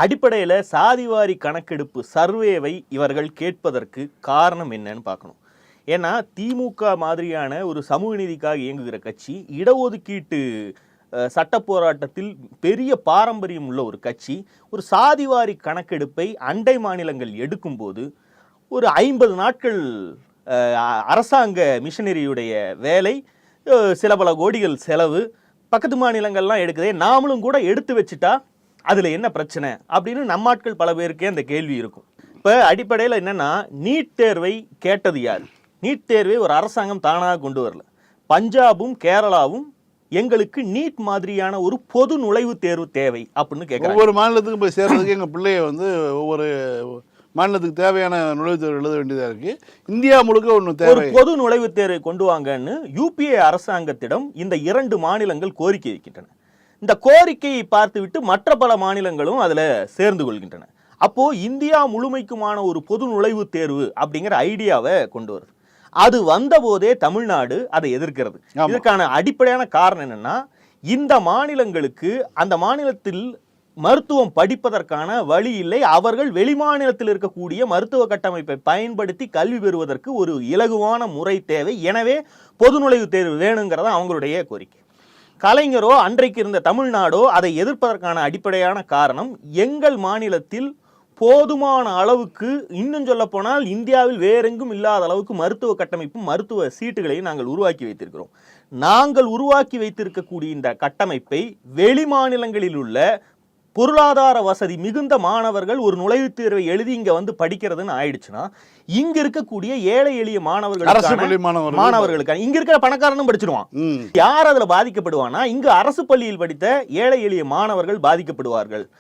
அடிப்படையில் சாதிவாரி கணக்கெடுப்பு சர்வேவை இவர்கள் கேட்பதற்கு காரணம் என்னன்னு பார்க்கணும். ஏன்னா திமுக மாதிரியான ஒரு சமூக நீதிக்காக இயங்குகிற கட்சி, இடஒதுக்கீட்டு சட்ட போராட்டத்தில் பெரிய பாரம்பரியம் உள்ள ஒரு கட்சி, ஒரு சாதிவாரி கணக்கெடுப்பை அண்டை மாநிலங்கள் எடுக்கும்போது ஒரு 50 நாட்கள் அரசாங்க மிஷனரியுடைய வேலை, சில பல கோடிகள் செலவு, பக்கத்து மாநிலங்கள்லாம் எடுக்குதே, நாமளும் கூட எடுத்து வச்சுட்டா அதில் என்ன பிரச்சனை அப்படின்னு நம்மாட்கள் பல பேருக்கே அந்த கேள்வி இருக்கும். இப்போ அடிப்படையில் என்னன்னா, நீட் தேர்வை கேட்டது யார்? நீட் தேர்வை ஒரு அரசாங்கம் தானாக கொண்டு வரல. பஞ்சாபும் கேரளாவும் எங்களுக்கு நீட் மாதிரியான ஒரு பொது நுழைவுத் தேர்வு தேவை அப்படின்னு கேட்குறாங்க. ஒவ்வொரு மாநிலத்துக்கும் போய் சேர்றதுக்கு எங்கள் பிள்ளைய ஒவ்வொரு மாநிலத்துக்கு தேவையான நுழைவுத் தேர்வு எழுத வேண்டியதாக இருக்கு. இந்தியா முழுக்க ஒன்று தேவை, ஒரு பொது நுழைவுத் தேர்வை கொண்டு வாங்கன்னு யூபிஏ அரசாங்கத்திடம் இந்த 2 மாநிலங்கள் கோரிக்கை வைக்கின்றன. இந்த கோரிக்கையை பார்த்துவிட்டு மற்ற பல மாநிலங்களும் அதில் சேர்ந்து கொள்கின்றன. அப்போ இந்தியா முழுமைக்குமான ஒரு பொது நுழைவுத் தேர்வு அப்படிங்கிற ஐடியாவை கொண்டு வருது. அது வந்த போதே தமிழ்நாடு அதை எதிர்க்கிறது. இதற்கான அடிப்படையான காரணம் என்னன்னா, இந்த மாநிலங்களுக்கு அந்த மாநிலத்தில் மருத்துவம் படிப்பதற்கான வழி இல்லை. அவர்கள் வெளிமாநிலத்தில் இருக்கக்கூடிய மருத்துவ கட்டமைப்பை பயன்படுத்தி கல்வி பெறுவதற்கு ஒரு இலகுவான முறை தேவை. எனவே பொது நுழைவுத் தேர்வு வேணுங்கிறத அவங்களுடைய கோரிக்கை. கலைஞரோ அன்றைக்கு இருந்த தமிழ்நாடோ அதை எதிர்ப்பதற்கான அடிப்படையான காரணம், எங்கள் மாநிலத்தில் போதுமான அளவுக்கு, இன்னும் சொல்ல போனால் இந்தியாவில் வேறெங்கும் இல்லாத அளவுக்கு மருத்துவ கட்டமைப்பும் மருத்துவ சீட்டுகளையும் நாங்கள் உருவாக்கி வைத்திருக்கிறோம். நாங்கள் உருவாக்கி வைத்திருக்கக்கூடிய இந்த கட்டமைப்பை வெளி மாநிலங்களில் உள்ள பொருளாதார வசதி மிகுந்த மாணவர்கள் ஒரு நுழைவுத் தேர்வை எழுதி இங்க வந்து படிக்கிறதுன்னு ஆயிடுச்சுன்னா, இங்க இருக்கக்கூடிய ஏழை எளிய மாணவர்களுக்கான இங்க இருக்கிற பணக்காரனும் படிச்சிருவான். யார் அதுல பாதிக்கப்படுவானா, இங்கு அரசு பள்ளியில் படித்த ஏழை எளிய மாணவர்கள் பாதிக்கப்படுவார்கள்.